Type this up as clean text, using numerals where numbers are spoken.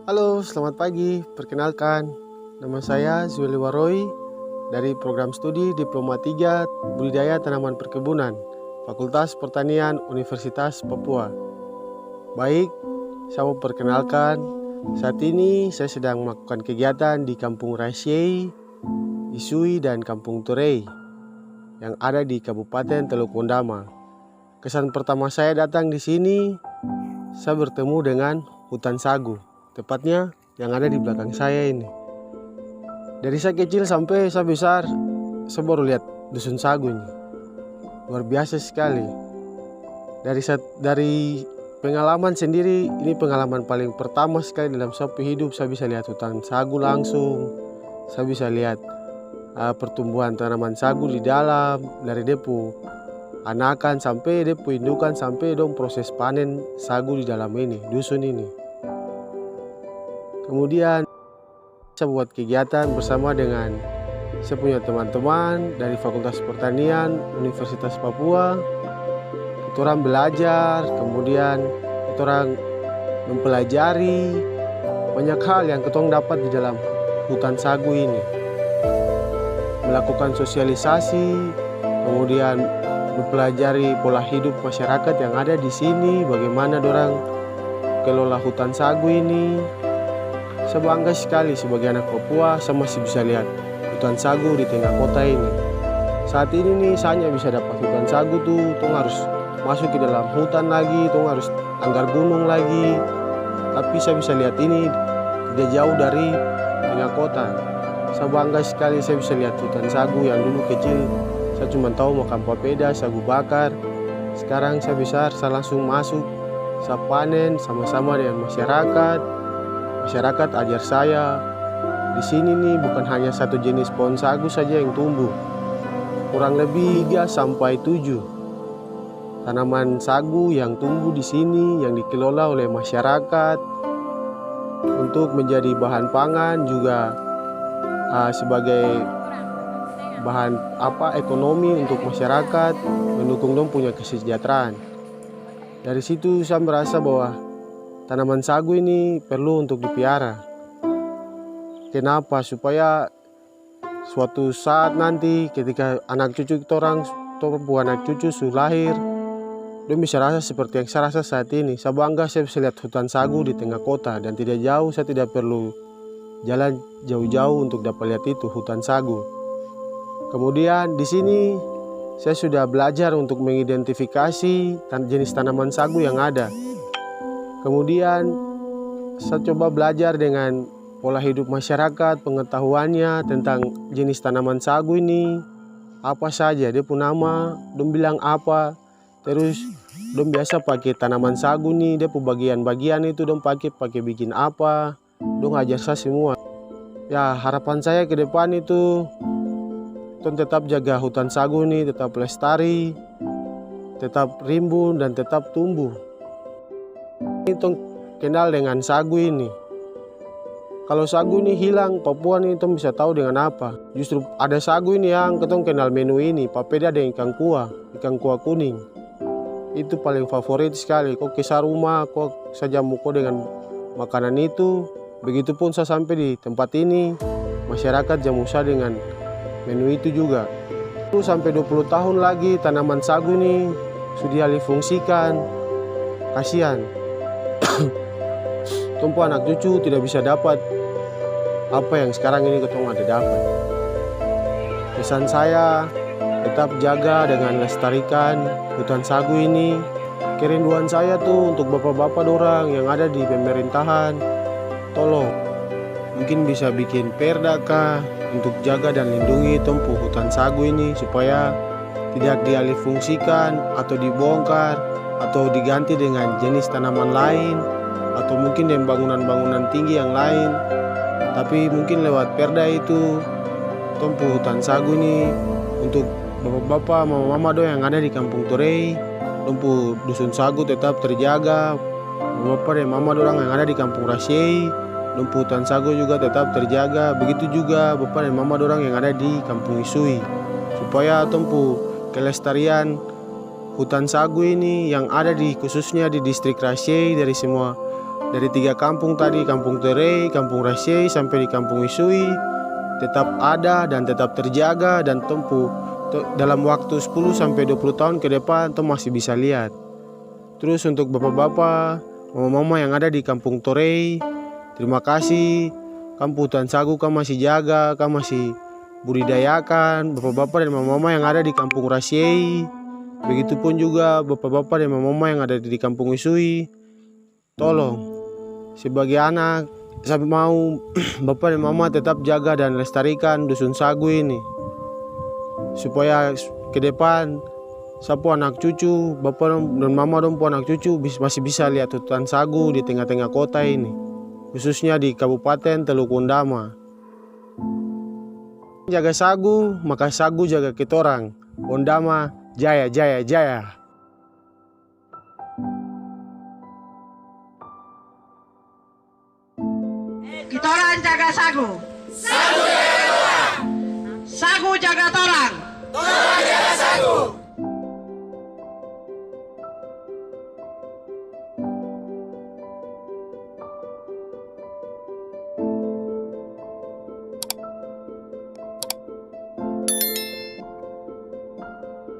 Halo, selamat pagi. Perkenalkan, nama saya Zueli Waroi dari program studi Diploma 3 Budidaya Tanaman Perkebunan, Fakultas Pertanian Universitas Papua. Baik, saya mau perkenalkan, saat ini saya sedang melakukan kegiatan di Kampung Rasiei, Isui, dan Kampung Turei yang ada di Kabupaten Teluk Bondama. Kesan pertama saya datang di sini, saya bertemu dengan hutan sagu. Tepatnya yang ada di belakang saya ini. Dari saya kecil sampai saya besar, saya baru lihat dusun sagu ini. Luar biasa sekali. Dari pengalaman sendiri, ini pengalaman paling pertama sekali dalam saya hidup. Saya bisa lihat hutan sagu langsung. Saya bisa lihat pertumbuhan tanaman sagu di dalam, dari depu anakan sampai depu indukan sampai dong proses panen sagu di dalam ini, dusun ini. Kemudian saya buat kegiatan bersama dengan saya punya teman-teman dari Fakultas Pertanian Universitas Papua. Kita orang belajar, kemudian kita orang mempelajari banyak hal yang kita orang dapat di dalam hutan sagu ini. Melakukan sosialisasi, kemudian mempelajari pola hidup masyarakat yang ada di sini, bagaimana dorang kelola hutan sagu ini. Saya bangga sekali sebagai anak Papua, saya masih bisa lihat hutan sagu di tengah kota ini. Saat ini nih, saya hanya bisa dapat hutan sagu tuh harus masuk ke dalam hutan lagi, harus langgar gunung lagi. Tapi saya bisa lihat ini tidak jauh dari tengah kota. Saya bangga sekali saya bisa lihat hutan sagu yang dulu kecil saya cuma tahu makan papeda, sagu bakar. Sekarang saya besar, saya langsung masuk, saya panen sama-sama dengan masyarakat. Masyarakat ajar saya, di sini nih bukan hanya satu jenis pohon sagu saja yang tumbuh. Kurang lebih 3 sampai 7 tanaman sagu yang tumbuh di sini yang dikelola oleh masyarakat untuk menjadi bahan pangan, juga sebagai bahan ekonomi untuk masyarakat, mendukung dong punya kesejahteraan. Dari situ saya merasa bahwa tanaman sagu ini perlu untuk dipiara. Kenapa? Supaya suatu saat nanti ketika anak cucu kita orang, buah anak cucu sudah lahir, dia bisa rasa seperti yang saya rasa saat ini. Saya bangga saya bisa lihat hutan sagu di tengah kota dan tidak jauh, saya tidak perlu jalan jauh-jauh untuk dapat lihat itu hutan sagu. Kemudian di sini saya sudah belajar untuk mengidentifikasi jenis tanaman sagu yang ada. Kemudian saya coba belajar dengan pola hidup masyarakat, pengetahuannya tentang jenis tanaman sagu ini, apa saja dia punya nama, dong bilang apa, terus dong biasa pakai tanaman sagu nih, dia punya bagian-bagian itu dong pakai bikin apa, dong ajar saya semua. Ya, harapan saya ke depan itu dong tetap jaga hutan sagu nih, tetap lestari, tetap rimbun dan tetap tumbuh. Kita kenal dengan sagu ini. Kalau sagu ini hilang, Papua nih kita bisa tahu dengan apa. Justru ada sagu ini yang kita kenal menu ini, papeda dengan ikan kuah kuning. Itu paling favorit sekali. Kok kisah rumah, kok saja muko dengan makanan itu. Begitupun saya sampai di tempat ini, masyarakat jamu saya dengan menu itu juga. Sampai 20 tahun lagi tanaman sagu ini sudah dialih fungsikan. Kasihan. Tumpu anak cucu tidak bisa dapat apa yang sekarang ini ketong ada dapat. Pesan saya tetap jaga dengan lestarikan hutan sagu ini. Kerinduan saya tuh untuk bapak-bapak dorang yang ada di pemerintahan, tolong mungkin bisa bikin perda kah untuk jaga dan lindungi tumpu hutan sagu ini supaya tidak dialih fungsikan atau dibongkar atau diganti dengan jenis tanaman lain, atau mungkin dengan bangunan-bangunan tinggi yang lain. Tapi mungkin lewat perda itu tumpu hutan sagu ini untuk bapak-bapak, mama-mama do yang ada di Kampung Turei, tumpu dusun sagu tetap terjaga. Bapak dan mama dorang yang ada di Kampung Rasiei, tumpu hutan sagu juga tetap terjaga. Begitu juga bapak dan mama dorang yang ada di Kampung Isui, supaya tumpu kelestarian hutan sagu ini yang ada di khususnya di distrik Rasiei dari semua dari 3 kampung tadi, Kampung Terei, Kampung Rasiei, sampai di Kampung Isui tetap ada dan tetap terjaga dan dalam waktu 10 sampai 20 tahun ke depan tuh masih bisa lihat. Terus untuk bapak-bapak, mama-mama yang ada di Kampung Torei, terima kasih. Kamu hutan sagu kamu masih jaga, kamu masih budidayakan. Bapak-bapak dan mama-mama yang ada di Kampung Rasiei, begitupun juga bapak-bapak dan mama-mama yang ada di Kampung Isui. Tolong, sebagai anak, saya mau bapak dan mama tetap jaga dan lestarikan dusun sagu ini, supaya ke depan sapu anak cucu, bapak dan mama dong anak cucu masih bisa lihat hutan sagu di tengah-tengah kota ini, khususnya di Kabupaten Teluk Undama. Jaga sagu, maka sagu jaga ketorang. Undama jaya jaya jaya. Kita orang jaga sagu. Sagu